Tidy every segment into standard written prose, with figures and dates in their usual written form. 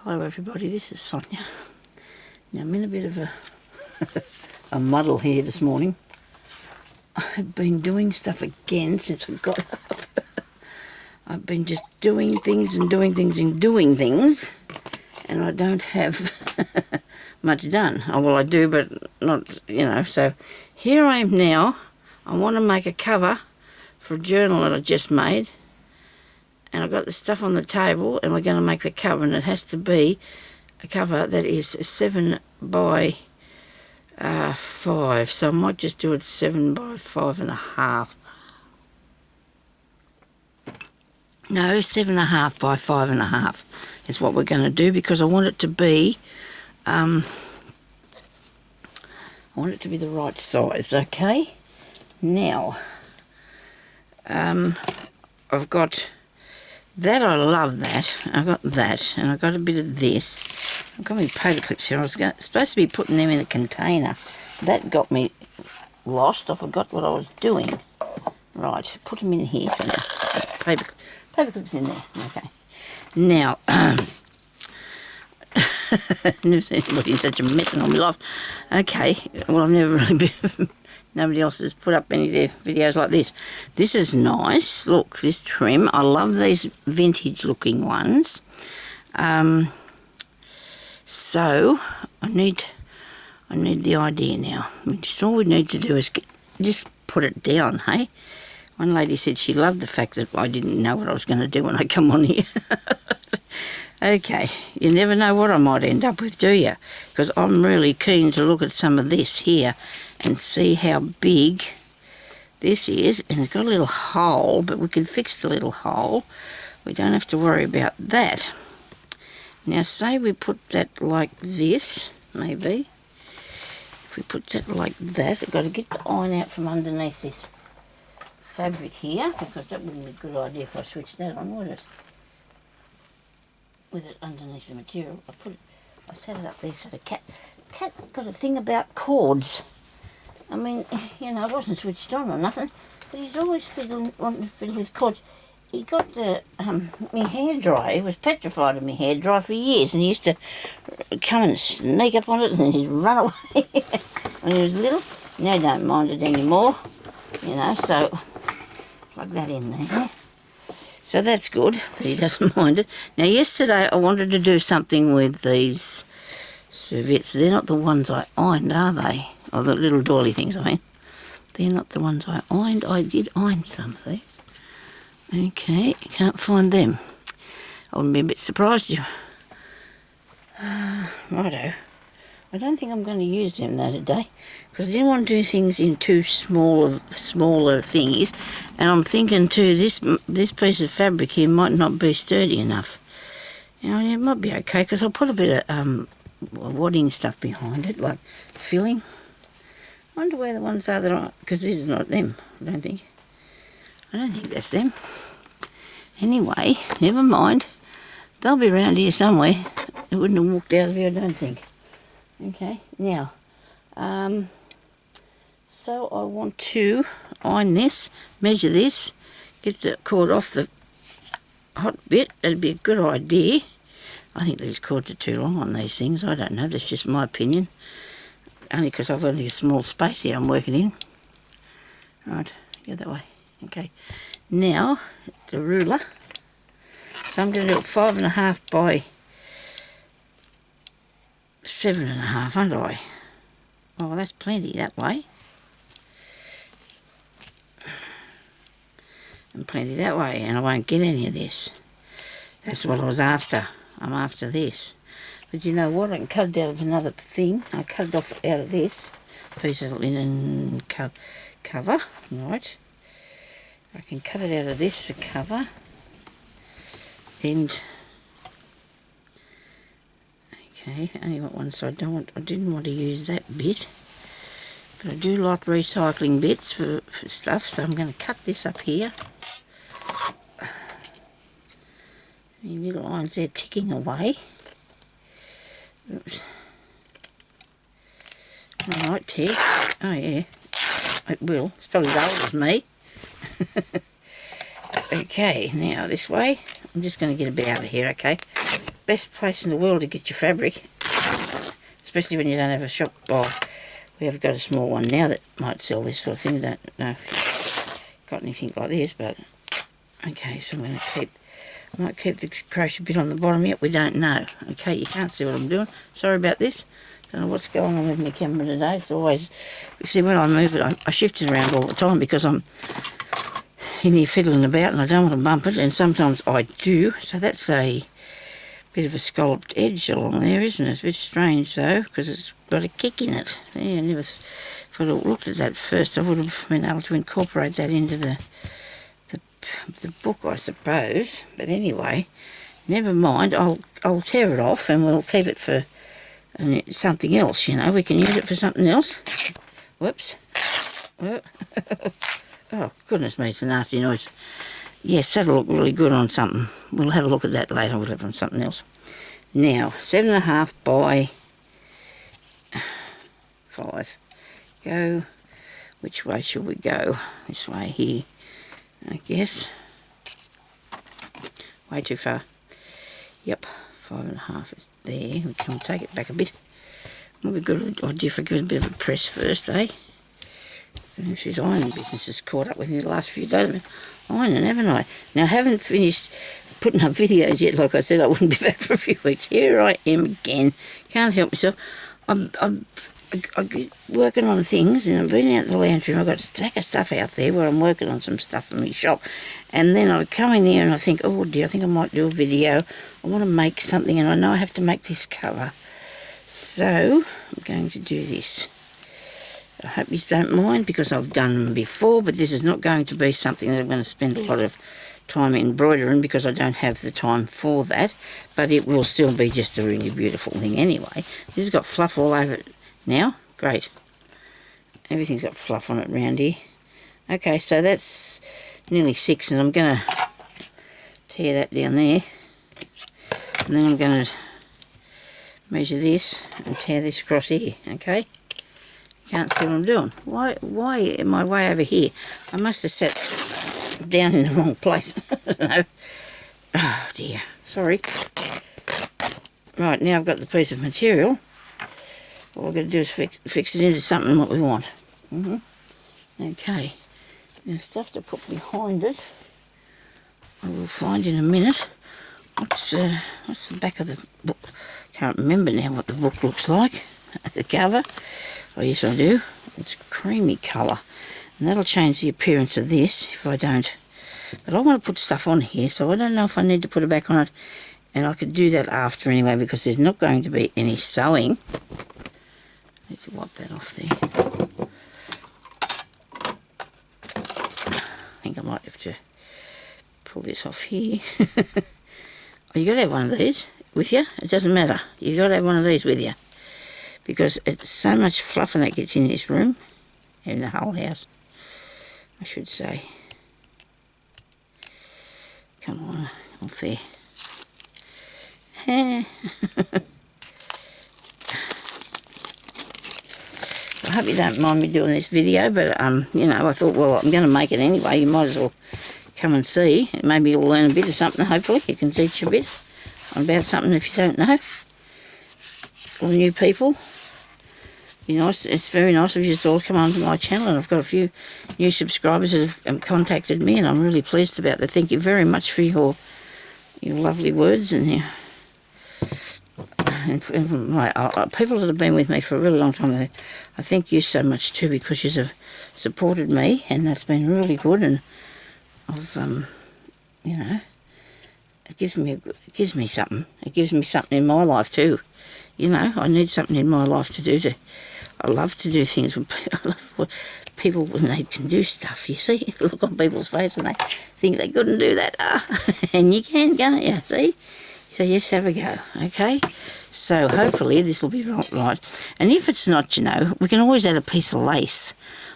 Hello everybody, this is Sonya. Now I'm in a bit of a muddle here this morning. I've been doing stuff again since I got up. I've been just doing things and doing things and doing things, and I don't have much done. Oh, well, I do, but not, so here I am now. I want to make a cover for a journal that I just made, and I've got the stuff on the table, and we're going to make the cover, and it has to be a cover that is 7 by 5, so I might just do it 7 by 5.5. No, 7.5 by 5.5 is what we're going to do, because I want it to be I want it to be the right size. Okay, now I've got that. I love that. I've got that, and I've got a bit of this. I've got my paper clips here. I was supposed to be putting them in a container. That got me lost. I forgot what I was doing. Right, put them in here. So paper clips in there. Okay. Now, never seen anybody in such a mess in all my life. Okay, well, I've never really been. Nobody else has put up any of their videos like this. This is nice. Look, this trim. I love these vintage looking ones. So I need the idea now. All we need to do is just put it down, hey? One lady said she loved the fact that I didn't know what I was going to do when I come on here. Okay, you never know what I might end up with, do you? Because I'm really keen to look at some of this here and see how big this is. And it's got a little hole, but we can fix the little hole. We don't have to worry about that. Now, say we put that like this, maybe. If we put that like that, I've got to get the iron out from underneath this fabric here, because that wouldn't be a good idea if I switched that on, would it? With it underneath the material. I set it up there so the cat got a thing about cords. I mean, it wasn't switched on or nothing, but he's always wanting to fiddle with cords. He got my hairdryer. He was petrified of my hairdryer for years, and he used to come and sneak up on it, and then he'd run away when he was little. Now he don't mind it anymore, so plug that in there. So that's good that he doesn't mind it. Now, yesterday I wanted to do something with these serviettes. They're not the ones I ironed, are they? Or the little doily things, I mean. They're not the ones I ironed. I did iron some of these. Okay, can't find them. I wouldn't be a bit surprised you. Righto. I don't think I'm going to use them though today, because I didn't want to do things in too smaller thingies, and I'm thinking too, this piece of fabric here might not be sturdy enough. It might be okay, because I'll put a bit of wadding stuff behind it, like filling. I wonder where the ones are that I, because this is not them, I don't think that's them. Anyway, never mind. They'll be around here somewhere. It wouldn't have walked out of here, I don't think. Okay, now, so I want to iron this, measure this, get the cord off the hot bit. That'd be a good idea. I think these cords are too long on these things. I don't know, that's just my opinion. Only because I've only a small space here I'm working in. Right, go that way. Okay, now, the ruler. So I'm going to do it 5.5 by 7.5, aren't I? Oh, that's plenty that way. And plenty that way, and I won't get any of this. That's what I was after. I'm after this. But you know what? I can cut it out of another thing. I cut it off out of this piece of linen cover. Right. I can cut it out of this, the cover. And okay, only got one side. I didn't want to use that bit, but I do like recycling bits for stuff, so I'm going to cut this up here. The little lines there ticking away. Oops. It might tick. Oh yeah, it will. It's probably as old as me. Okay, now this way. I'm just going to get a bit out of here, okay? Best place in the world to get your fabric, especially when you don't have a shop. Oh, we have got a small one now that might sell this sort of thing. I don't know if you've got anything like this, but okay, so I'm going to might keep the crochet bit on the bottom yet, we don't know. Okay, you can't see what I'm doing. Sorry about this. Don't know what's going on with my camera today. It's always, you see, when I move it, I shift it around all the time because I'm in here fiddling about and I don't want to bump it, and sometimes I do. So that's a bit of a scalloped edge along there, isn't it? It's a bit strange though, because it's got a kick in it. Yeah, if I'd have looked at that first, I would have been able to incorporate that into the book, I suppose. But anyway, never mind. I'll tear it off and we'll keep it for something else. You know, we can use it for something else. Whoops. Oh goodness me, it's a nasty noise. Yes, that'll look really good on something. We'll have a look at that later. We'll have it on something else. Now, 7.5 by 5. Go. Which way should we go? This way here, I guess. Way too far. Yep, 5.5 is there. We can take it back a bit. Might be a good idea if I give it a bit of a press first, eh? And if this ironing business has caught up with me the last few days, I've been ironing, haven't I? Now, I haven't finished putting up videos yet. Like I said, I wouldn't be back for a few weeks. Here I am again. Can't help myself. I'm working on things, and I've been out in the lounge room. I've got a stack of stuff out there where I'm working on some stuff from my shop, and then I come in here and I think, oh dear, I think I might do a video. I want to make something, and I know I have to make this cover, so I'm going to do this. I hope you don't mind because I've done them before, but this is not going to be something that I'm going to spend a lot of time embroidering because I don't have the time for that, but it will still be just a really beautiful thing anyway. This has got fluff all over it now. Great. Everything's got fluff on it around here. Okay, so that's nearly 6, and I'm going to tear that down there, and then I'm going to measure this and tear this across here, okay? Can't see what I'm doing. Why am I way over here? I must have sat down in the wrong place. I don't know. Oh dear, sorry. Right, now I've got the piece of material. All I've got to do is fix it into something what we want. Okay, now stuff to put behind it I will find in a minute. What's the back of the book? Can't remember now what the book looks like. The cover. Oh yes I do. It's a creamy colour, and that'll change the appearance of this if I don't. But I want to put stuff on here, so I don't know if I need to put it back on it, and I could do that after anyway because there's not going to be any sewing. I need to wipe that off there. I think I might have to pull this off here. Oh, you got to have one of these with you. It doesn't matter. You got to have one of these with you, because it's so much fluff and that gets in this room, in the whole house, I should say. Come on, off there. I hope you don't mind me doing this video, but you know, I thought, well, I'm going to make it anyway. You might as well come and see. Maybe you'll learn a bit of something. Hopefully, you can teach a bit about something if you don't know. Or new people. Be nice. It's very nice of you to all come onto my channel, and I've got a few new subscribers that have contacted me, and I'm really pleased about that. Thank you very much for your lovely words and your. And people that have been with me for a really long time, I thank you so much too, because you have supported me, and that's been really good. And I've, you know, it gives me something. It gives me something in my life too. You know, I need something in my life to do. I love to do things with people when they can do stuff. You see, look on people's face and they think they couldn't do that, and you can, can't you? See. So yes, have a go, okay? So hopefully this will be right. And if it's not, you know, we can always add a piece of lace,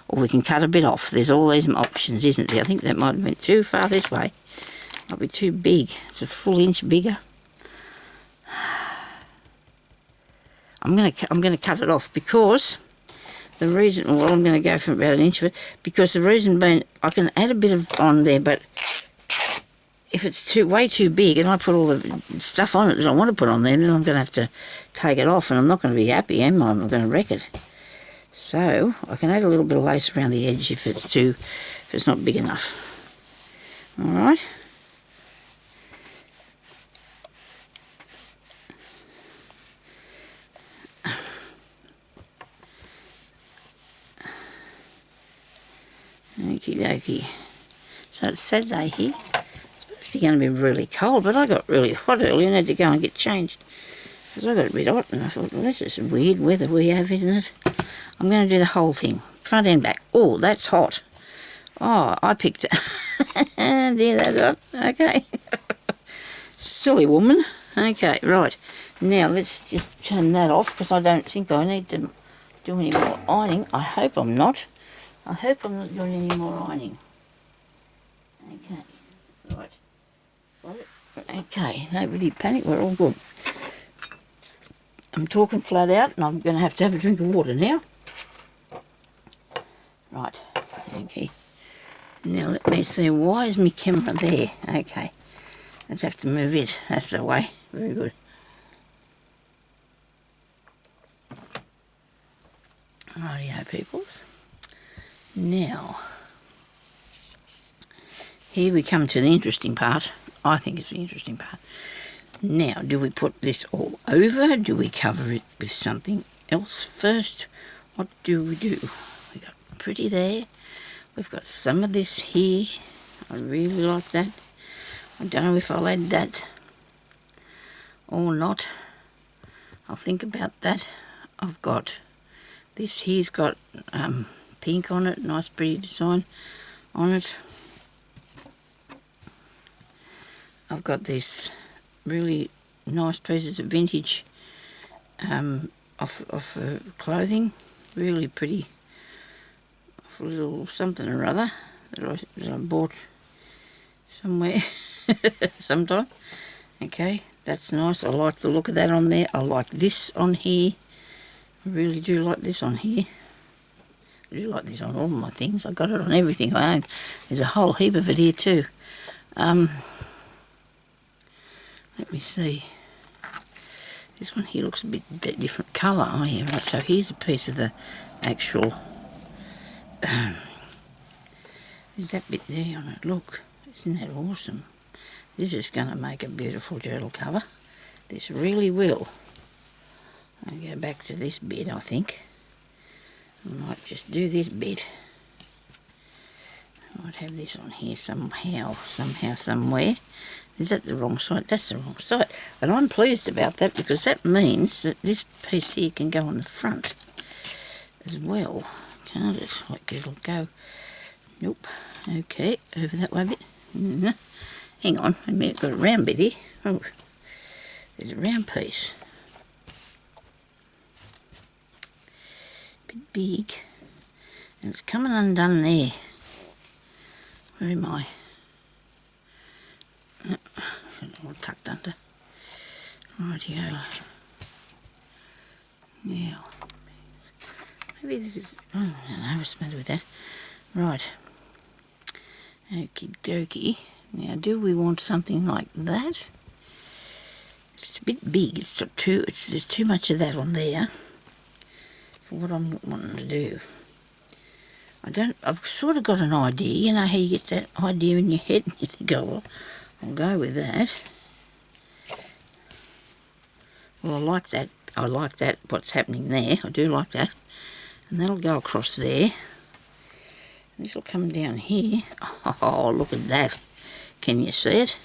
or we can cut a bit off. There's all these options, isn't there? I think that might have been too far this way. Might be too big. It's a full inch bigger. I'm gonna cut it off because the reason. Well, I'm gonna go for about an inch of it because the reason being I can add a bit of on there, but if it's way too big and I put all the stuff on it that I want to put on there, then I'm going to have to take it off and I'm not going to be happy, am I? I'm going to wreck it. So I can add a little bit of lace around the edge if it's not big enough. All right. Okie dokie. So it's Saturday here. It's supposed to be going to be really cold, but I got really hot earlier and had to go and get changed. Because I got a bit hot and I thought, well, this is weird weather we have, isn't it? I'm going to do the whole thing, front and back. Oh, that's hot. Oh, I picked it. Dear, that's hot. Okay. Silly woman. Okay, right. Now let's just turn that off because I don't think I need to do any more ironing. I hope I'm not. I hope I'm not doing any more ironing. Okay, right. Got it? Okay, nobody panic, we're all good. I'm talking flat out and I'm going to have a drink of water now. Right, okay. Now let me see, why is my camera there? Okay, let's have to move it, that's the way. Very good. Rightio, peoples. Now, here we come to the interesting part. I think it's the interesting part. Now, do we put this all over? Do we cover it with something else first? What do we do? We got pretty there. We've got some of this here. I really like that. I don't know if I'll add that or not. I'll think about that. I've got this here's got pink on it, nice pretty design on it. I've got this really nice pieces of vintage off clothing, really pretty, off a little something or other that I bought somewhere sometime. Okay, that's nice. I like the look of that on there. I like this on here. I really do like this on here. I do like this on all my things. I got it on everything I own. There's a whole heap of it here too. Let me see. This one here looks a bit different colour. Oh yeah, right. So here's a piece of the actual. There's that bit there on it. Look, isn't that awesome? This is going to make a beautiful journal cover. This really will. I'll go back to this bit, I think. I might just do this bit. I might have this on here somehow, somewhere. Is that the wrong side? That's the wrong side. But I'm pleased about that because that means that this piece here can go on the front as well. Can't it? Like it'll go. Nope. Okay, over that way a bit. No. Hang on, a minute, got a round bit here. Oh, there's a round piece. Bit big. And it's coming undone there. Where am I? All tucked under. Rightio. Now, maybe this is. Oh, I don't know what's the matter with that. Right. Okie dokie. Now, do we want something like that? It's a bit big. There's too much of that on there for what I'm wanting to do. I've sort of got an idea. You know how you get that idea in your head and you think, oh, well, I'll go with that. Well, I like that, what's happening there. I do like that. And that'll go across there. This will come down here. Oh, look at that. Can you see it?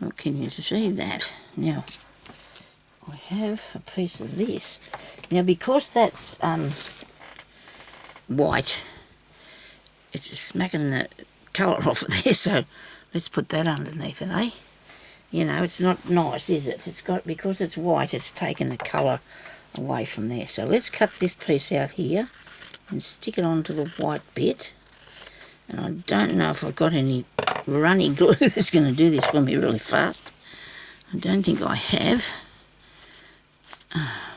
Look, can you see that? Now, I have a piece of this. Now, because that's white, it's just smacking the colour off of there, so let's put that underneath it, eh? You know, it's not nice, is it? Because it's white, it's taken the colour away from there. So let's cut this piece out here and stick it onto the white bit. And I don't know if I've got any runny glue that's going to do this for me really fast. I don't think I have.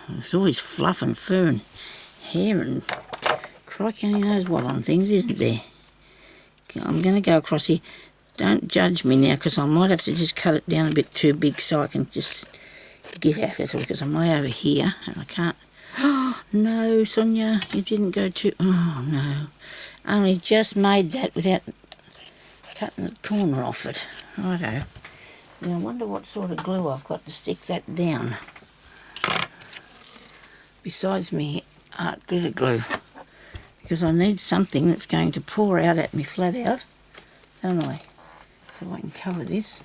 There's always fluff and fur and hair and crikey only knows what on things, isn't there? I'm going to go across here. Don't judge me now, because I might have to just cut it down a bit too big so I can just get at it, because I'm way over here and I can't. Oh, no, Sonya, you didn't go too... Oh, no. Only just made that without cutting the corner off it. Righto. Now, I wonder what sort of glue I've got to stick that down. Besides me art glitter glue. Because I need something that's going to pour out at me flat out, don't I? So I can cover this.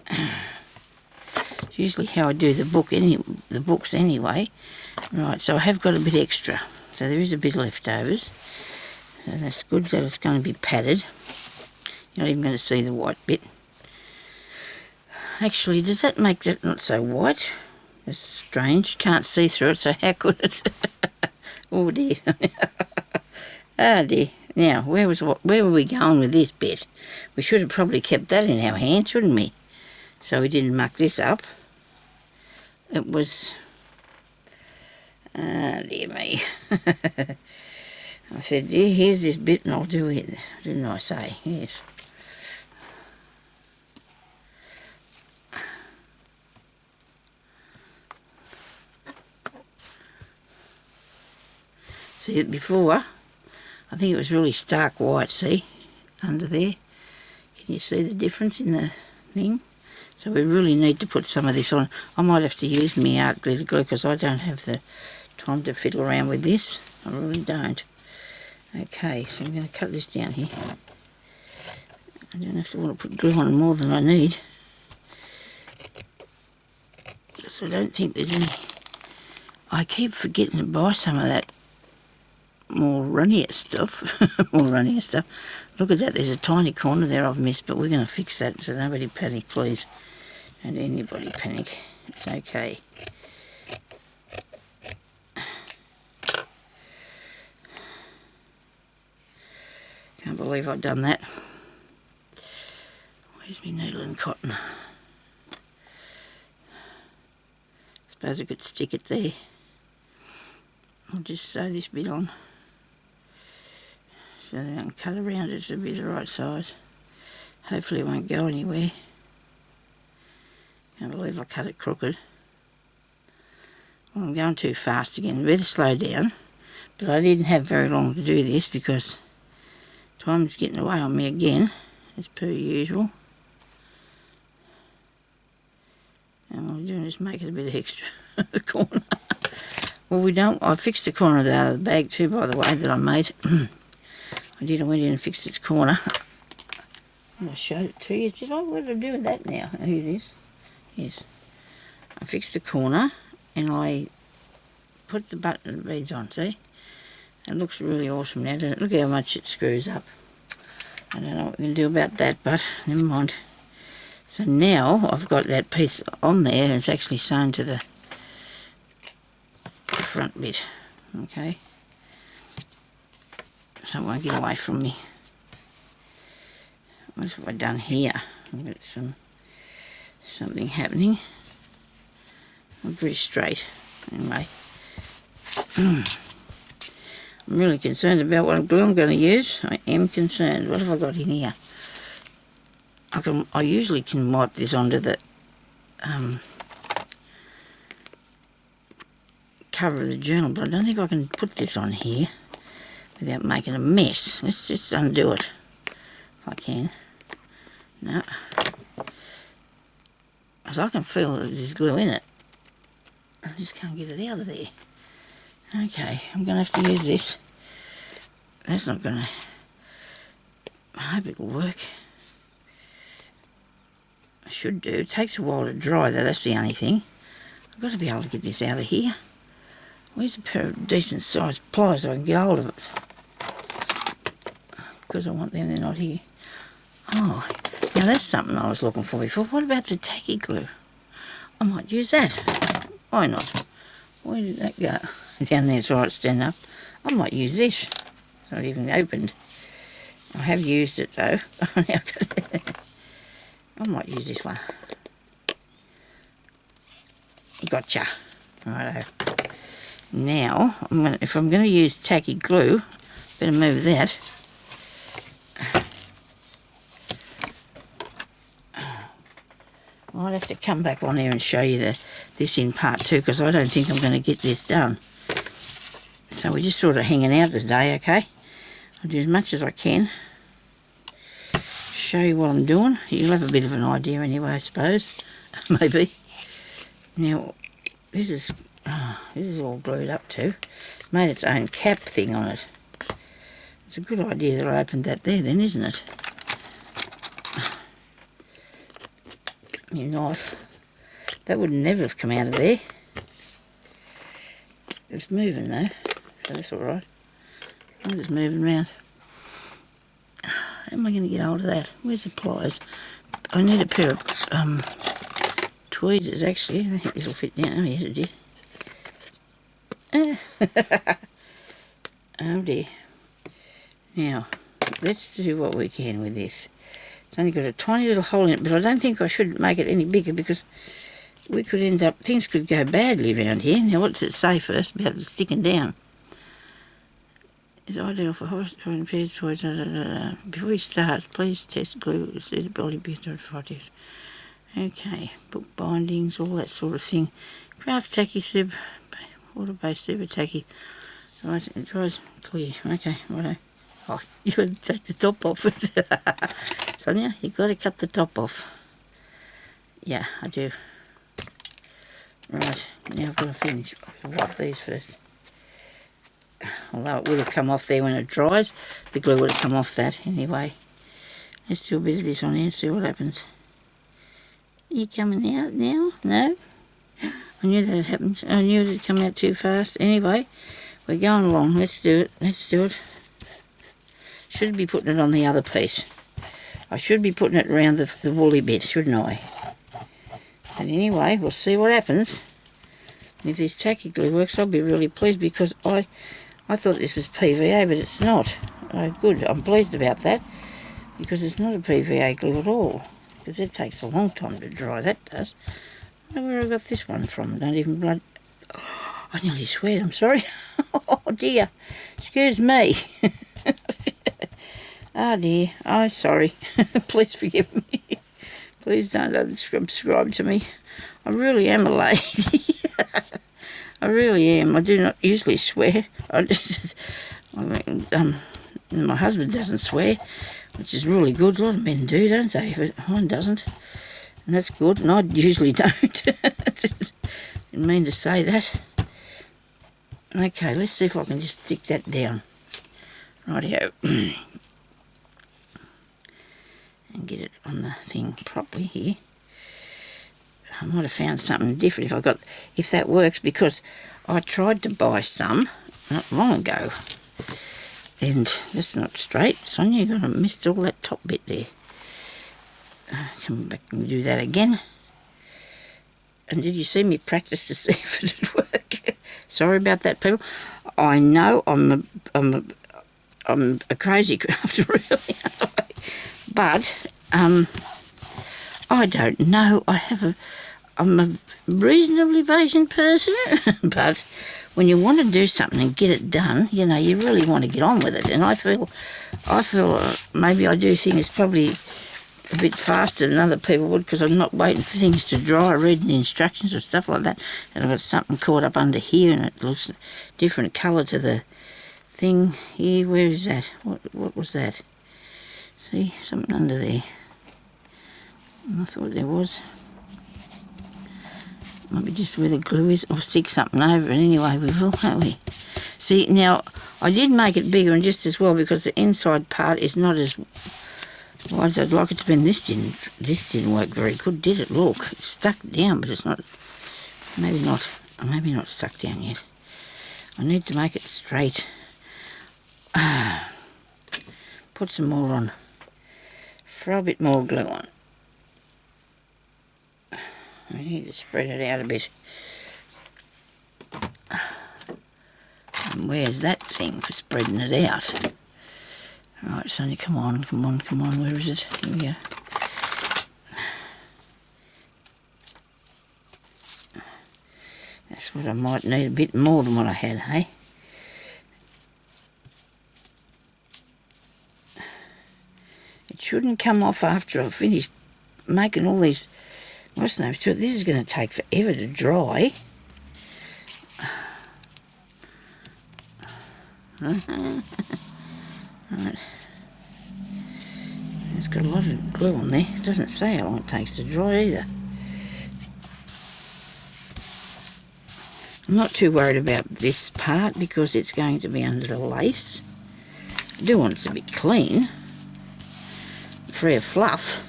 It's usually how I do the books anyway. Right, so I have got a bit extra. So there is a bit of leftovers. So that's good that it's going to be padded. You're not even going to see the white bit. Actually, does that make that not so white? That's strange. You can't see through it, so how could it? Oh dear. Oh dear. Now, where were we going with this bit? We should have probably kept that in our hands, shouldn't we? So we didn't muck this up. It was... Ah, dear me. I said, yeah, here's this bit and I'll do it. Didn't I say? Yes. See, before, I think it was really stark white, see, under there. Can you see the difference in the thing? So we really need to put some of this on. I might have to use my art glitter glue because I don't have the time to fiddle around with this. I really don't. Okay, so I'm going to cut this down here. I don't have to want to put glue on more than I need. Because I don't think there's any... I keep forgetting to buy some of that more runnier stuff. Look at that, there's a tiny corner there I've missed, but we're going to fix that, so nobody panic, please. Don't anybody panic. It's okay. Can't believe I've done that. Where's my needle and cotton? Suppose I could stick it there. I'll just sew this bit on so that I can cut around it to be the right size. Hopefully it won't go anywhere. Can't believe I cut it crooked. Well, I'm going too fast again. Better slow down. But I didn't have very long to do this because time's getting away on me again, as per usual. And what I'm doing is make it a bit extra corner. Well, we don't... I fixed the corner out of the bag too, by the way, that I made. I went in and fixed its corner. I showed it to you. Did I? What did I do with that now? Here it is. Yes. I fixed the corner and I put the button beads on, see? It looks really awesome now, doesn't it? Look how much it screws up. I don't know what we can do about that, but never mind. So now I've got that piece on there and it's actually sewn to the front bit. Okay. So it won't get away from me. What have I done here? I've got something happening. I'm pretty straight, anyway. I'm really concerned about what glue I'm going to use. I am concerned. What have I got in here? I usually can wipe this onto the cover of the journal, but I don't think I can put this on here without making a mess. Let's just undo it if I can. No. Because I can feel that there's glue in it. I just can't get it out of there. Okay, I'm going to have to use this. That's not going to... I hope it will work. I should do. It takes a while to dry though, that's the only thing. I've got to be able to get this out of here. Where's a pair of decent sized pliers so I can get hold of it? Because I want them, they're not here. Oh, now that's something I was looking for before. What about the tacky glue? I might use that. Why not? Where did that go? Down there, it's alright, stand up. I might use this. It's not even opened. I have used it though. I might use this one. Gotcha. Righto. Now, if I'm going to use tacky glue, better move that. to come back on here and show you this in part 2, because I don't think I'm going to get this done. So we're just sort of hanging out today, okay? I'll do as much as I can. Show you what I'm doing. You'll have a bit of an idea anyway, I suppose. Maybe. Now, this is all glued up too. Made its own cap thing on it. It's a good idea that I opened that there then, isn't it? Your knife. That would never have come out of there. It's moving though, so that's alright. I'm just moving around. How am I going to get hold of that? Where's the pliers? I need a pair of tweezers actually. I think this will fit down. Oh yes it did. Oh dear. Now, let's do what we can with this. It's only got a tiny little hole in it, but I don't think I should make it any bigger because we could end up, things could go badly around here. Now what's it say first about it sticking down? It's ideal for hospital and pairs toys. Before you start, please test glue, suitability, okay, book bindings, all that sort of thing. Craft tacky sib, water-based super tacky. It dries clear. Okay, righto. Oh, you got to take the top off it. Sonia, you got to cut the top off. Yeah, I do. Right, now I've got to finish. I'll wipe these first. Although it would have come off there when it dries, the glue would have come off that anyway. Let's do a bit of this on here and see what happens. You coming out now? No? I knew that had happened. I knew it had come out too fast. Anyway, we're going along. Let's do it. Let's do it. Should be putting it on the other piece. I should be putting it around the woolly bit, shouldn't I? But anyway, we'll see what happens. And if this tacky glue works, I'll be really pleased because I thought this was PVA, but it's not. Oh, good, I'm pleased about that because it's not a PVA glue at all because it takes a long time to dry, that does. I don't know where I got this one from, don't even blood. Oh, I nearly sweared, I'm sorry. Oh dear, excuse me. Oh dear, I'm sorry. Please forgive me. Please don't unsubscribe to me. I really am a lady. I really am. I do not usually swear. My husband doesn't swear, which is really good. A lot of men do, don't they? But mine doesn't. And that's good, and I usually don't. Didn't mean to say that. Okay, let's see if I can just stick that down. Rightio. And get it on the thing properly here. I might have found something different if that works, because I tried to buy some not long ago and that's not straight. Sonia, you've got to miss all that top bit there. Come back and do that again. And did you see me practice to see if it would work? Sorry about that, people. I know I'm a crazy crafter, really, but I don't know. I'm a reasonably patient person, but when you want to do something and get it done, you know, you really want to get on with it. And I feel maybe I do things probably a bit faster than other people would because I'm not waiting for things to dry, reading the instructions or stuff like that. And I've got something caught up under here and it looks different colour to the thing here. Where is that? What was that? See, something under there. I thought there was. Maybe just where the glue is, or stick something over it. Anyway, we will, won't we? See, now, I did make it bigger and just as well because the inside part is not as wide as I'd like it to be. And this didn't work very good, did it? Look, it's stuck down, but it's not, maybe not stuck down yet. I need to make it straight. Put some more on. Throw a bit more glue on. I need to spread it out a bit. And where's that thing for spreading it out? Right, Sonia, come on, where is it? Here we go. That's what I might need, a bit more than what I had, hey? It shouldn't come off after I've finished making all these What's the name to it? This is going to take forever to dry. Right. It's got a lot of glue on there. It doesn't say how long it takes to dry either. I'm not too worried about this part because it's going to be under the lace. I do want it to be clean, free of fluff.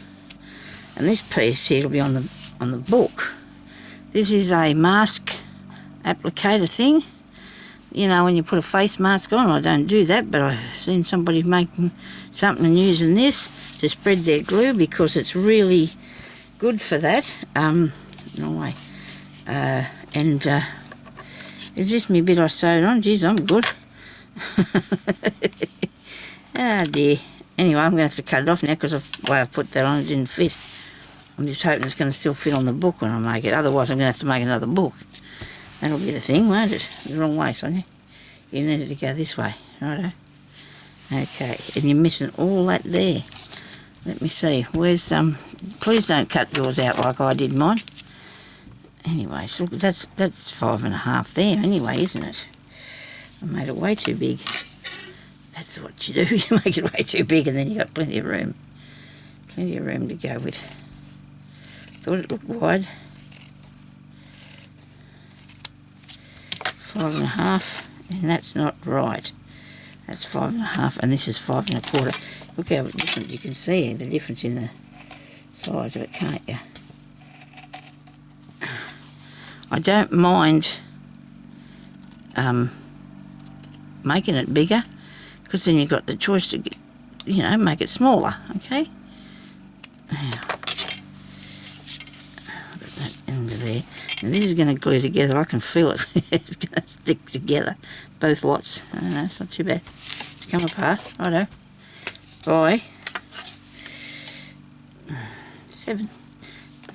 And this piece here will be on the book. This is a mask applicator thing. You know, when you put a face mask on, I don't do that, but I've seen somebody making something and using this to spread their glue because it's really good for that. No way. Is this me bit I sewed on? Geez, I'm good. Ah dear. Anyway, I'm going to have to cut it off now because the way I put that on it didn't fit. I'm just hoping it's going to still fit on the book when I make it. Otherwise, I'm going to have to make another book. That'll be the thing, won't it? The wrong way, Sonia. You needed to go this way. Righto. Okay, and you're missing all that there. Let me see. Where's please don't cut yours out like I did mine. Anyway, so that's 5.5 there anyway, isn't it? I made it way too big. That's what you do. You make it way too big and then you got plenty of room. Plenty of room to go with. Thought it looked wide. 5.5, and that's not right. That's 5.5, and this is 5.25. Look how different you can see the difference in the size of it, can't you? I don't mind making it bigger because then you've got the choice to, you know, make it smaller. Okay. That end of there. Now this is going to glue together. I can feel it. It's going to stick together. Both lots. I don't know. It's not too bad. It's come apart. Righto. Bye. 7.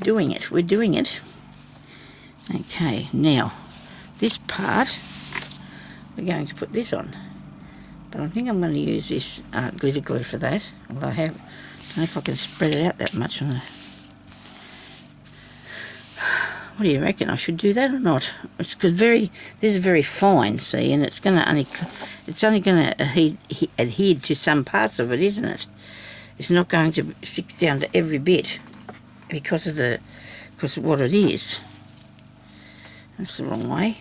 Doing it. We're doing it. Okay. Now, this part, we're going to put this on. But I think I'm going to use this glitter glue for that. Although I don't know if I can spread it out that much on the... What do you reckon? I should do that or not? It's cause this is very fine, see, and it's only going to adhere to some parts of it, isn't it? It's not going to stick down to every bit because of what it is. That's the wrong way.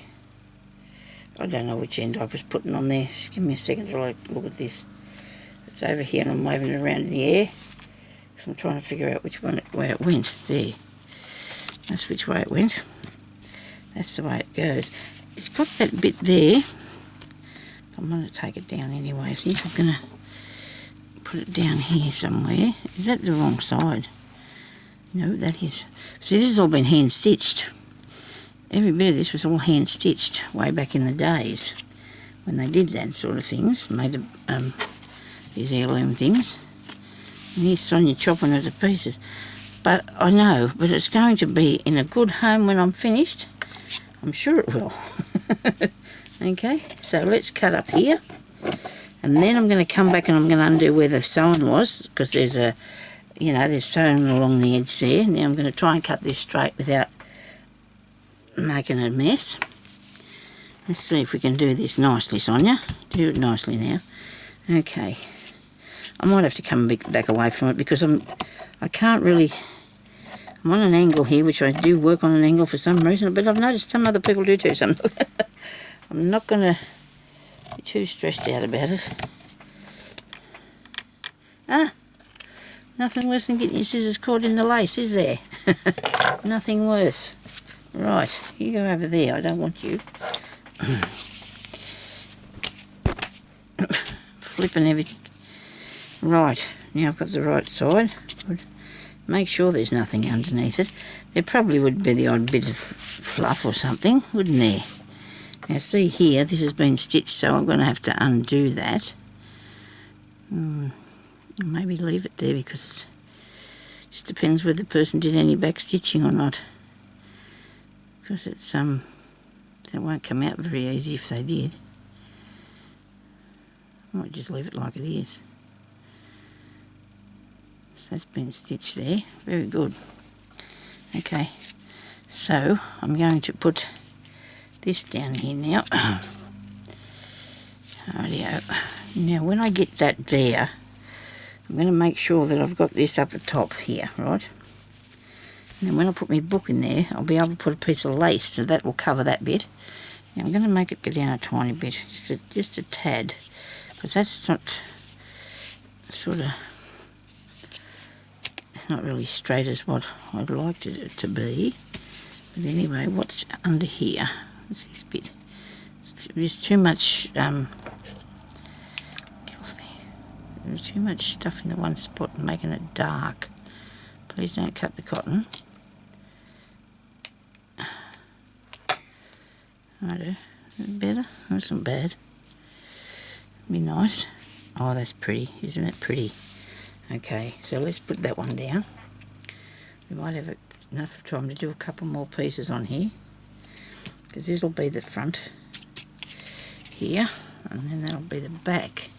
I don't know which end I was putting on there. Just give me a second to look at this. It's over here and I'm waving it around in the air. So I'm trying to figure out which way it went. There. That's which way it went. That's the way it goes. It's got that bit there. I'm going to take it down anyway. I think I'm going to put it down here somewhere. Is that the wrong side? No, that is. See, this has all been hand stitched. Every bit of this was all hand stitched way back in the days when they did that sort of things, made these heirloom things. And here's Sonya chopping it to pieces. But I know, but it's going to be in a good home when I'm finished. I'm sure it will. Okay, so let's cut up here. And then I'm going to come back and I'm going to undo where the sewing was, because there's there's sewing along the edge there. Now I'm going to try and cut this straight without making a mess. Let's see if we can do this nicely, Sonya. Do it nicely now. Okay. I might have to come back away from it because I can't really... I'm on an angle here, which I do work on an angle for some reason, but I've noticed some other people do too. I'm not going to be too stressed out about it. Nothing worse than getting your scissors caught in the lace, is there? Nothing worse. Right, you go over there. I don't want you flipping everything. Right, now I've got the right side. Good. Make sure there's nothing underneath it. There probably would be the odd bit of fluff or something, wouldn't there? Now see here, this has been stitched, so I'm going to have to undo that. Maybe leave it there because it just depends whether the person did any back stitching or not. Because it's it won't come out very easy if they did. I might just leave it like it is. So that's been stitched there. Very good. Okay, so I'm going to put this down here now. Rightio. Now when I get that there, I'm going to make sure that I've got this up the top here, right? And then when I put my book in there, I'll be able to put a piece of lace, so that will cover that bit. Now I'm going to make it go down a tiny bit, just a tad, because that's not sort of, it's not really straight as what I'd like it to be. But anyway, what's under here? What's this bit? There's too much, get off there. There's too much stuff in the one spot making it dark. Please don't cut the cotton. Righto, better? That's not bad. Be nice. Oh, that's pretty, isn't it pretty? Okay, so let's put that one down. We might have enough time to do a couple more pieces on here, because this will be the front here, and then that'll be the back.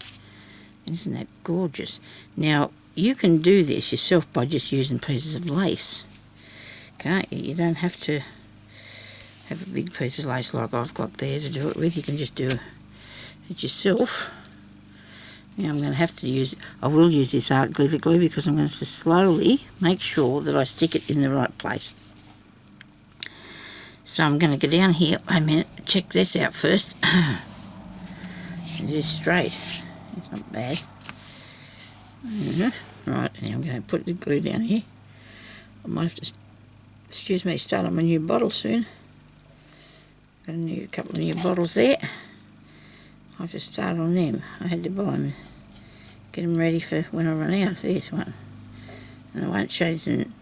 Isn't that gorgeous? Now, you can do this yourself by just using pieces of lace, can't you? You don't have to have a big piece of lace like I've got there to do it with. You can just do it yourself. Now I'm going to have to use, I will use this art glitter glue, because I'm going to have to slowly make sure that I stick it in the right place. So I'm going to go down here, wait a minute, check this out first. Is this straight? It's not bad. Right, now I'm going to put the glue down here. I might have to, excuse me, start on my new bottle soon. Got a couple of new bottles there. I'll just start on them. I had to buy them, get them ready for when I run out. This one. And I won't change them.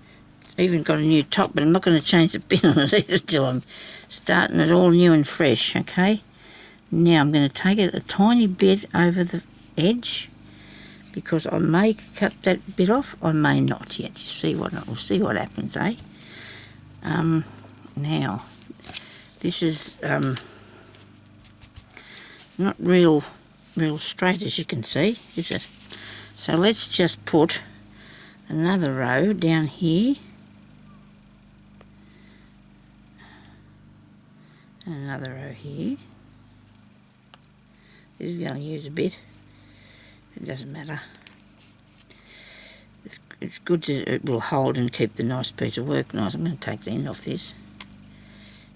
I even got a new top, but I'm not going to change the pin on it either till I'm starting it all new and fresh, okay? Now I'm going to take it a tiny bit over the edge, because I may cut that bit off, I may not yet. You see what, we'll see what happens, eh? Now, this is not real straight, as you can see, is it? So let's just put another row down here, and another row here. This is going to use a bit. It doesn't matter. It's good to, it will hold and keep the nice piece of work nice. I'm going to take the end off this.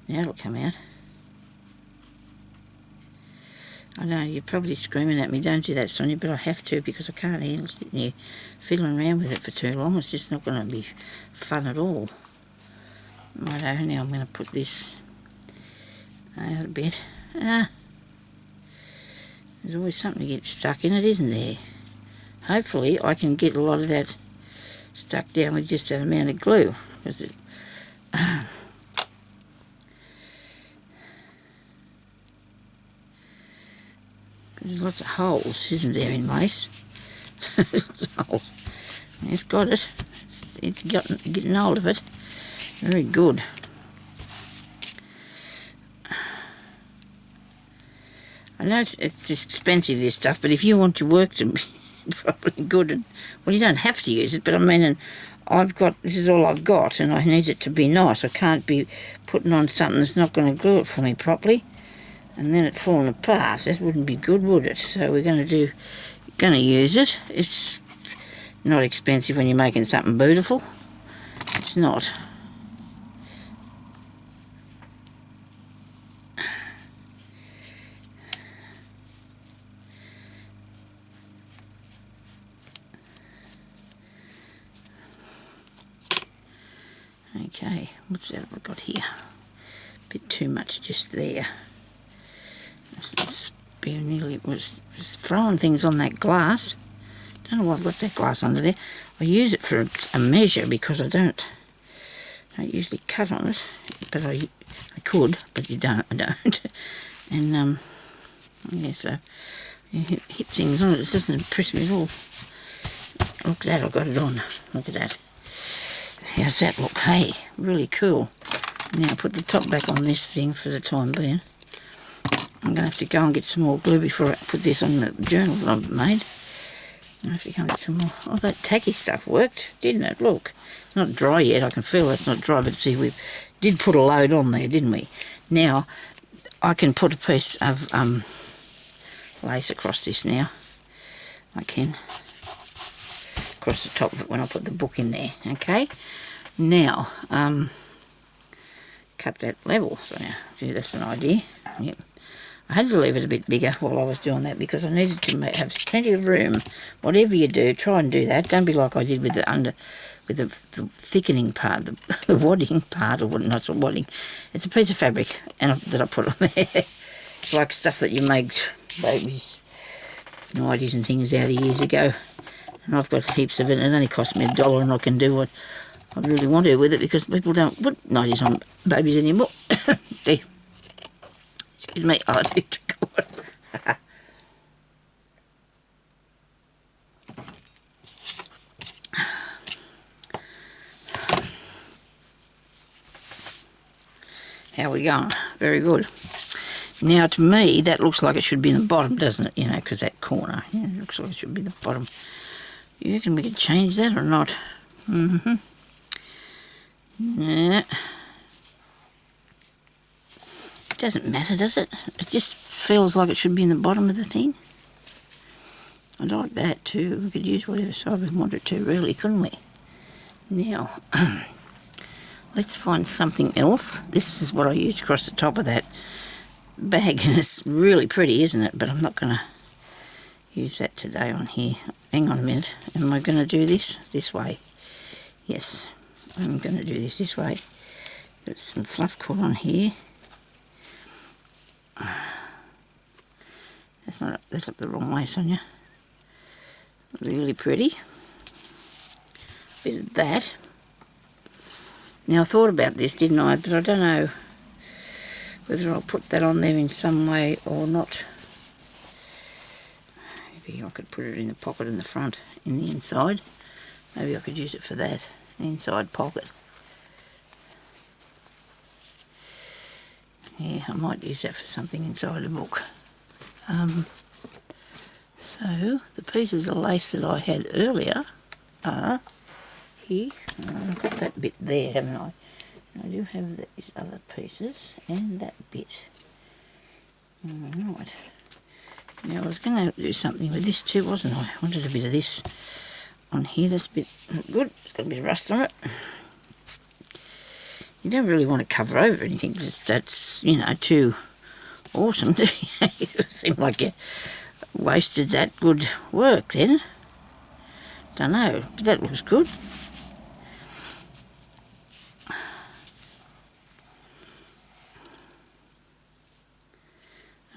Now it'll come out. I know you're probably screaming at me, don't do that, Sonia, but I have to, because I can't handle sitting here fiddling around with it for too long. It's just not going to be fun at all. Righto, now I'm going to put this out a bit. There's always something to get stuck in it, isn't there? Hopefully I can get a lot of that stuck down with just that amount of glue, because it there's lots of holes, isn't there, in lace? Lots of holes. It's got it. It's getting hold of it. Very good. I know it's expensive, this stuff, but if you want your work to be probably good, and well, you don't have to use it, but I mean, and this is all I've got, and I need it to be nice. I can't be putting on something that's not going to glue it for me properly, and then it falling apart. That wouldn't be good, would it? So we're going to use it. It's not expensive when you're making something beautiful. It's not. Okay, what's that I've got here? A bit too much just there. It was throwing things on that glass. Don't know why I've got that glass under there. I use it for a measure, because I don't usually cut on it, but I could, but I don't. And yeah, so you hit things on it. It doesn't impress me at all. Look at that, I've got it on. Look at that. How's that look? Hey, really cool. Now put the top back on this thing for the time being. I'm going to have to go and get some more glue before I put this on the journal that I've made. I have to go and get some more. Oh, that tacky stuff worked, didn't it? Look, It's not dry yet. I can feel it's not dry, but see, we did put a load on there, didn't we? Now, I can put a piece of lace across this now. I can. Across the top of it when I put the book in there, okay? Now, cut that level. So now, gee, that's an idea. Yep. I had to leave it a bit bigger while I was doing that because I needed to have plenty of room. Whatever you do, try and do that. Don't be like I did with the thickening part, the wadding part, or not wadding. It's a piece of fabric that I put on there. It's like stuff that you make babies' nighties and things out of years ago. And I've got heaps of it. It only cost me $1 and I can do what I really want to with it because people don't put nighties on babies anymore. There. Excuse me, I'll have to drink water. How are we going? Very good. Now, to me, that looks like it should be in the bottom, doesn't it? You know, because that corner, it looks like it should be the bottom. You reckon we could change that or not? Yeah. It doesn't matter, does it? It just feels like it should be in the bottom of the thing. I like that too. We could use whatever side we want it to, really, couldn't we? Now, let's find something else. This is what I used across the top of that bag, and it's really pretty, isn't it? But I'm not going to use that today on here. Hang on a minute. Am I going to do this way? Yes, I'm going to do this way. Got some fluff cord on here. That's up the wrong way, Sonya. Really pretty. Bit of that. Now I thought about this, didn't I? But I don't know whether I'll put that on there in some way or not. Maybe I could put it in the pocket in the front, in the inside. Maybe I could use it for that, the inside pocket. Yeah, I might use that for something inside the book. So, the pieces of lace that I had earlier are here. I've got that bit there, haven't I? And I do have these other pieces and that bit. Right. Now, I was going to do something with this too, wasn't I? I wanted a bit of this on here. That's a bit good. It's got a bit of rust on it. You don't really want to cover over anything because that's, you know, too awesome, do you? It seems like you wasted that good work then. Don't know, but that looks good.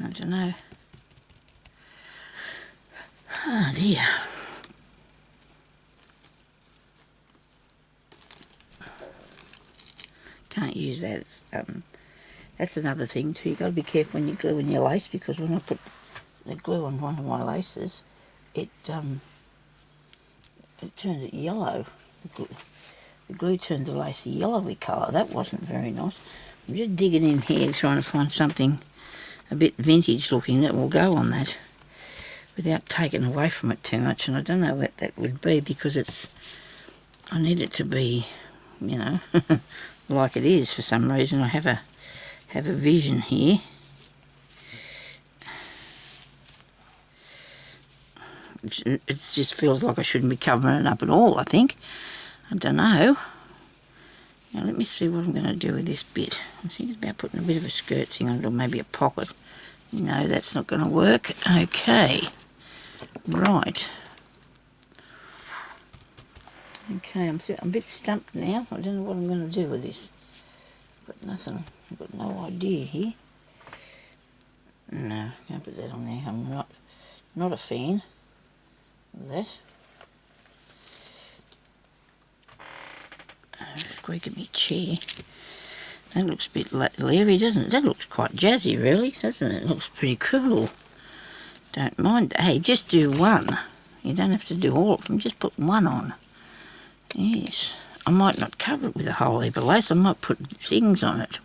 I don't know. Oh dear. Can't use that. It's, that's another thing too. You've got to be careful when you glue in your lace, because when I put the glue on one of my laces, it turns it yellow. The glue turns the lace a yellowy colour. That wasn't very nice. I'm just digging in here trying to find something a bit vintage looking that will go on that without taking away from it too much. And I don't know what that would be, because I need it to be, you know, like it is for some reason. I have a vision here. It just feels like I shouldn't be covering it up at all, I think. I don't know. Now let me see what I'm going to do with this bit. I think it's about putting a bit of a skirt thing on it, or maybe a pocket. No, that's not going to work. Okay. Right. Okay, I'm a bit stumped now. I don't know what I'm going to do with this. I've got nothing. I've got no idea here. No, can't put that on there. I'm not a fan of that. Squeak at me chair. That looks a bit leery, doesn't it? That looks quite jazzy, really, doesn't it? It looks pretty cool. Don't mind. Hey, just do one. You don't have to do all of them. Just put one on. Yes. I might not cover it with a whole heap of lace. I might put things on it.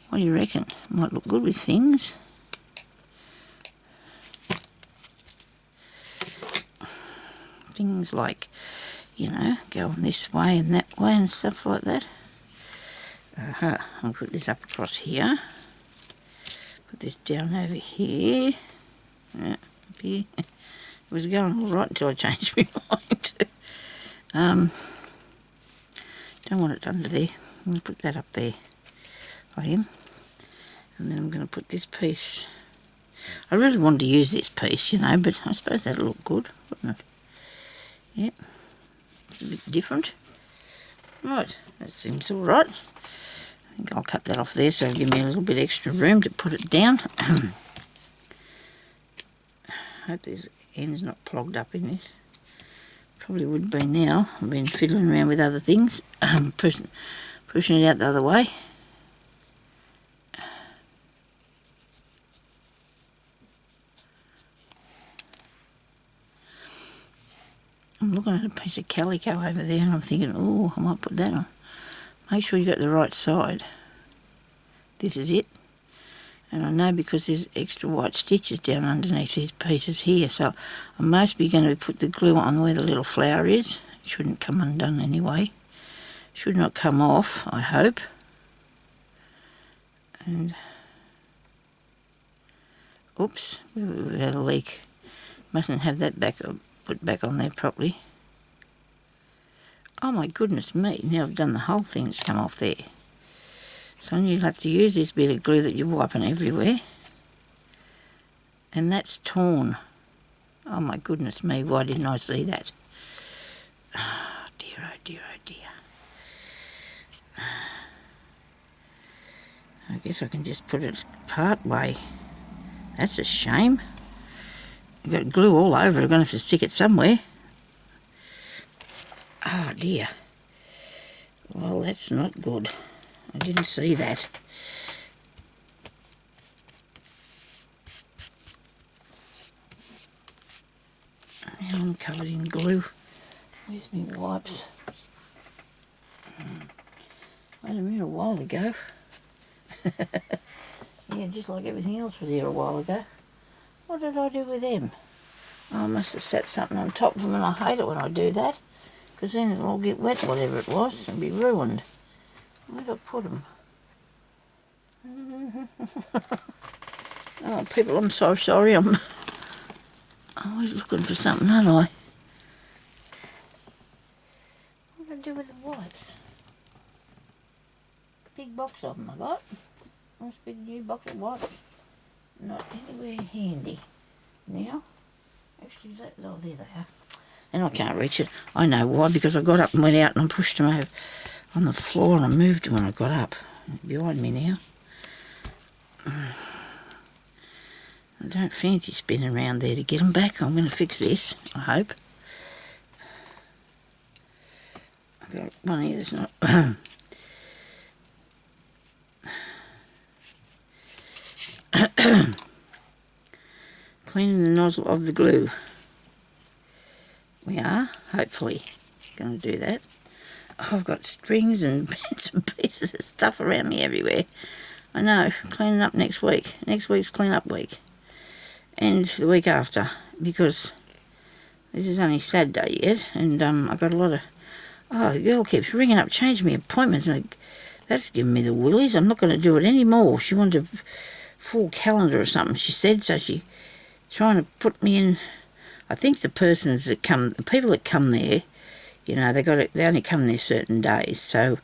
What do you reckon? Might look good with things. Things like, you know, go on this way and that way and stuff like that. I'll put this up across here. Put this down over here. Yeah, up here. It was going all right until I changed my mind. Don't want it under there. I'm going to put that up there. I am. And then I'm going to put this piece. I really wanted to use this piece, you know, but I suppose that'll look good, wouldn't it? Yep. It's a bit different. Right, that seems all right. I think I'll cut that off there so it'll give me a little bit extra room to put it down. Hope this end's not clogged up in this. Probably would be now. I've been fiddling around with other things, pushing it out the other way. I'm looking at a piece of calico over there and I'm thinking, oh, I might put that on. Make sure you got the right side. This is it. And I know because there's extra white stitches down underneath these pieces here, so I'm mostly going to put the glue on where the little flower is. It shouldn't come undone anyway. Should not come off, I hope. And oops, we had a leak. Mustn't have that put back on there properly. Oh my goodness me, now I've done the whole thing, it's come off there. So you'll have to use this bit of glue that you're wiping everywhere. And that's torn. Oh my goodness me, why didn't I see that? Oh dear, oh dear, oh dear. I guess I can just put it part way. That's a shame. I've got glue all over it, I'm going to have to stick it somewhere. Oh dear. Well, that's not good. I didn't see that. Now I'm covered in glue. Where's my wipes? Wait a minute, a while ago. Yeah, just like everything else was here a while ago. What did I do with them? Oh, I must have set something on top of them, and I hate it when I do that, because then it'll all get wet, whatever it was, and be ruined. Where did I put them? Oh, people, I'm so sorry. I'm always looking for something, aren't I? What did I do with the wipes? Big box of them I got. Nice big new box of wipes. Not anywhere handy. Now, actually, oh, there they are. And I can't reach it. I know why, because I got up and went out and I pushed them over on the floor and I moved them when I got up. They're behind me now. I don't fancy spinning around there to get them back. I'm going to fix this, I hope. I've got one here that's not... Cleaning the nozzle of the glue. We are, hopefully, going to do that. Oh, I've got strings and bits and pieces of stuff around me everywhere. I know, cleaning up next week. Next week's clean up week. And the week after, because this is only Saturday yet, and I've got a lot of... Oh, the girl keeps ringing up, changing me appointments, and that's giving me the willies. I'm not going to do it anymore. She wanted a full calendar or something, she said, so she's trying to put me in... I think the people that come there, you know, they only come there certain days, so,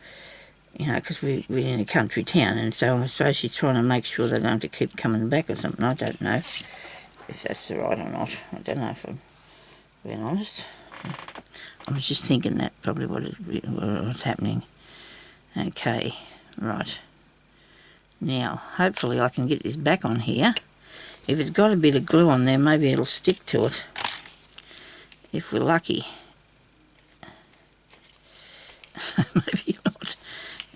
you know, because we're in a country town, and so I suppose she's trying to make sure they don't have to keep coming back or something. I don't know if that's right or not. I don't know, if I'm being honest. I was just thinking that probably what's happening. Okay, right. Now, hopefully I can get this back on here. If it's got a bit of glue on there, maybe it'll stick to it, if we're lucky. Maybe not.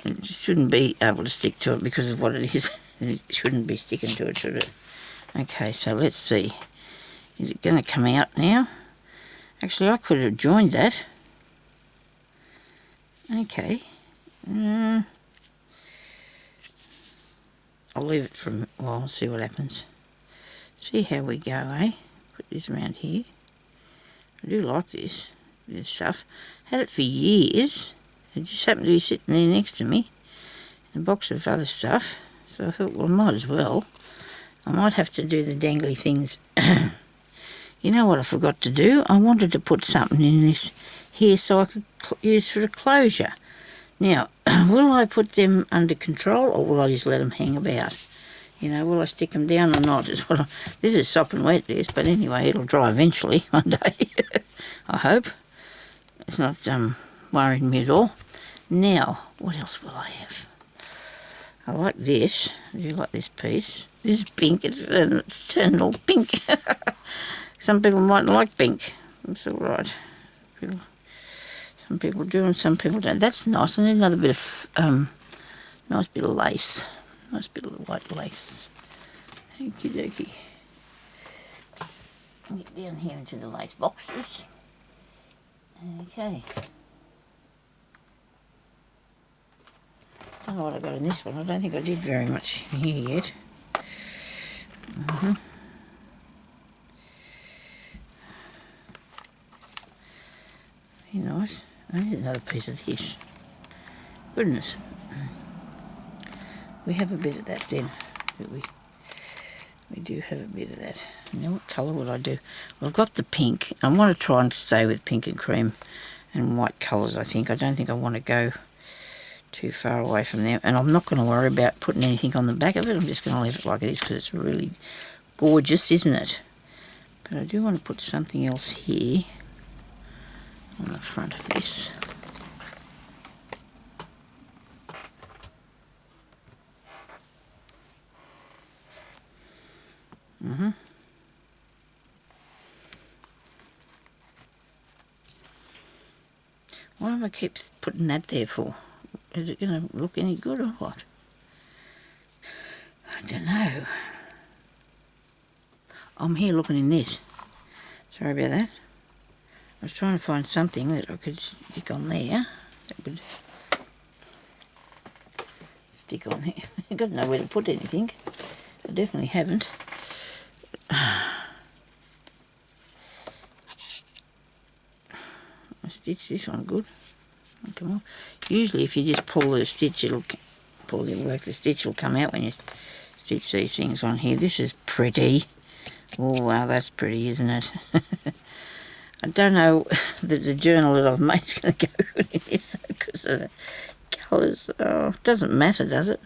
It shouldn't be able to stick to it because of what it is. It shouldn't be sticking to it, should it? Okay, so let's see. Is it going to come out now? Actually, I could have joined that. Okay. I'll leave it for a while and see what happens. See how we go, eh? Put this around here. I do like this stuff. Had it for years. It just happened to be sitting there next to me. A box of other stuff. So I thought, well, I might as well. I might have to do the dangly things. You know what I forgot to do? I wanted to put something in this here so I could use for a closure. Now, will I put them under control or will I just let them hang about? You know, will I stick them down or not? This is sopping wet, this, but anyway, it'll dry eventually one day. I hope. It's not worrying me at all. Now, what else will I have? I like this. I do like this piece. This is pink. It's turned all pink. Some people mightn't like pink. It's all right. Some people do and some people don't. That's nice. I need another bit of nice bit of lace. Nice bit of white lace. Okie dokie. Get down here into the lace boxes. Okay. Don't know what I got in this one. I don't think I did very much in here yet. Very nice. I need another piece of this. Goodness. We have a bit of that then, do we? We do have a bit of that. Now what colour would I do? Well, I've got the pink. I want to try and stay with pink and cream and white colours, I think. I don't think I want to go too far away from there. And I'm not going to worry about putting anything on the back of it. I'm just going to leave it like it is because it's really gorgeous, isn't it? But I do want to put something else here on the front of this. Why do I keep putting that there for? Is it going to look any good or what? I don't know. I'm here looking in this. Sorry about that. I was trying to find something that I could stick on there. That could stick on here. I've got to know where to put anything. I definitely haven't. I stitch this one good. Come on. Usually if you just pull the stitch, the stitch will come out when you stitch these things on here. This is pretty. Oh wow, that's pretty, isn't it? I don't know that the journal that I've made is going to go good in this because of the colours. Oh, it doesn't matter, does it?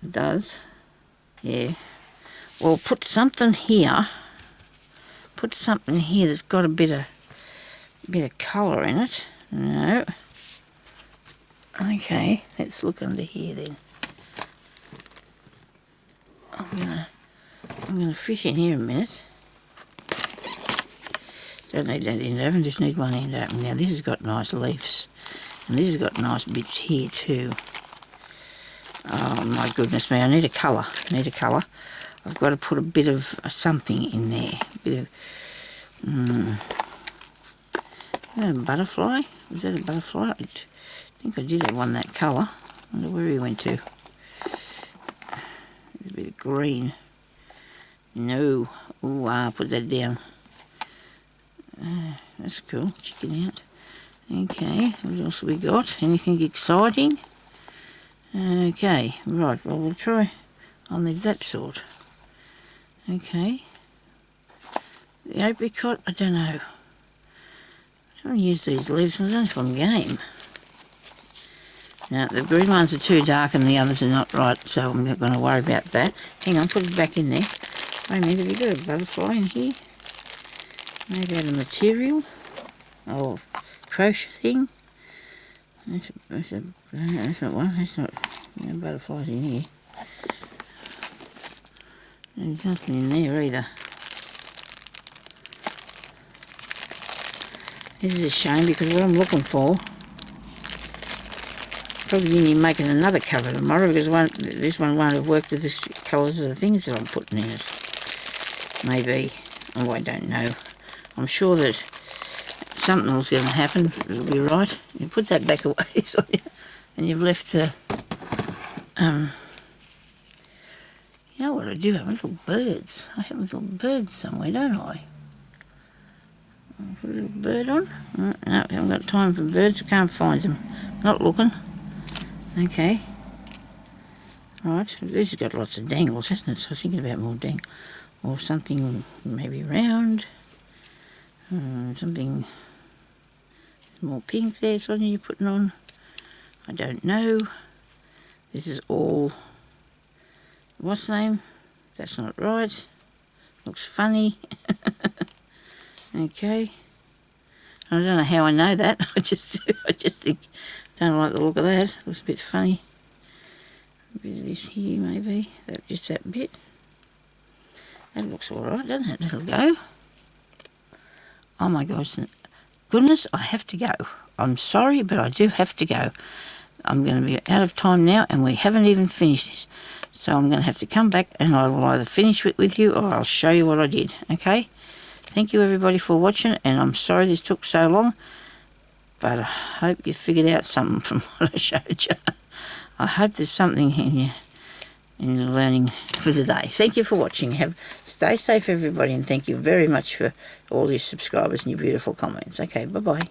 It does. Yeah. Well, put something here. Put something here that's got a bit of colour in it. No. Okay, let's look under here then. I'm gonna fish in here a minute. Don't need that end open, just need one end open. Now this has got nice leaves. And this has got nice bits here too. Oh my goodness me, I need a colour. I've got to put a bit of something in there. A bit of is that a butterfly? Was that a butterfly? I think I did have one that colour. I wonder where he went to. There's a bit of green. No. Ooh, I'll put that down. That's cool. Chicken out. Okay, what else have we got? Anything exciting? Okay, right, well we'll try on there's that sort. Okay. The apricot, I don't know. I don't use these leaves, I don't know if I'm game. Now, the green ones are too dark and the others are not right, so I'm not going to worry about that. Hang on, put it back in there. Wait a minute, have you got a butterfly in here? Made out of material? Oh, crochet thing? That's not one, that's not, no butterflies in here. There's nothing in there either. This is a shame because what I'm looking for, probably going to be making another cover tomorrow because this one won't have worked with the colours of the things that I'm putting in it. Maybe. Oh, I don't know. I'm sure that something else is going to happen. It'll be right. You put that back away, Sonya, and you've left the... You know what I do have? Little birds. I have little birds somewhere, don't I? Put a little bird on. No, I haven't got time for birds. I can't find them. Not looking. Okay. Alright, this has got lots of dangles, hasn't it? So I was thinking about more dangles. Or something maybe round. Something more pink there, Sonya, you're putting on. I don't know. This is all, what's the name? That's not right. Looks funny. Okay. I don't know how I know that. I just think, don't like the look of that. Looks a bit funny. A bit of this here maybe. Just that bit. That looks alright, doesn't it? That'll go. Oh my goodness, I have to go. I'm sorry, but I do have to go. I'm going to be out of time now, and we haven't even finished this. So I'm going to have to come back, and I will either finish it with you, or I'll show you what I did, okay? Thank you everybody for watching, and I'm sorry this took so long, but I hope you figured out something from what I showed you. I hope there's something in you. In the learning for today. Thank you for watching. Stay safe everybody, and thank you very much for all your subscribers and your beautiful comments. Okay, bye-bye.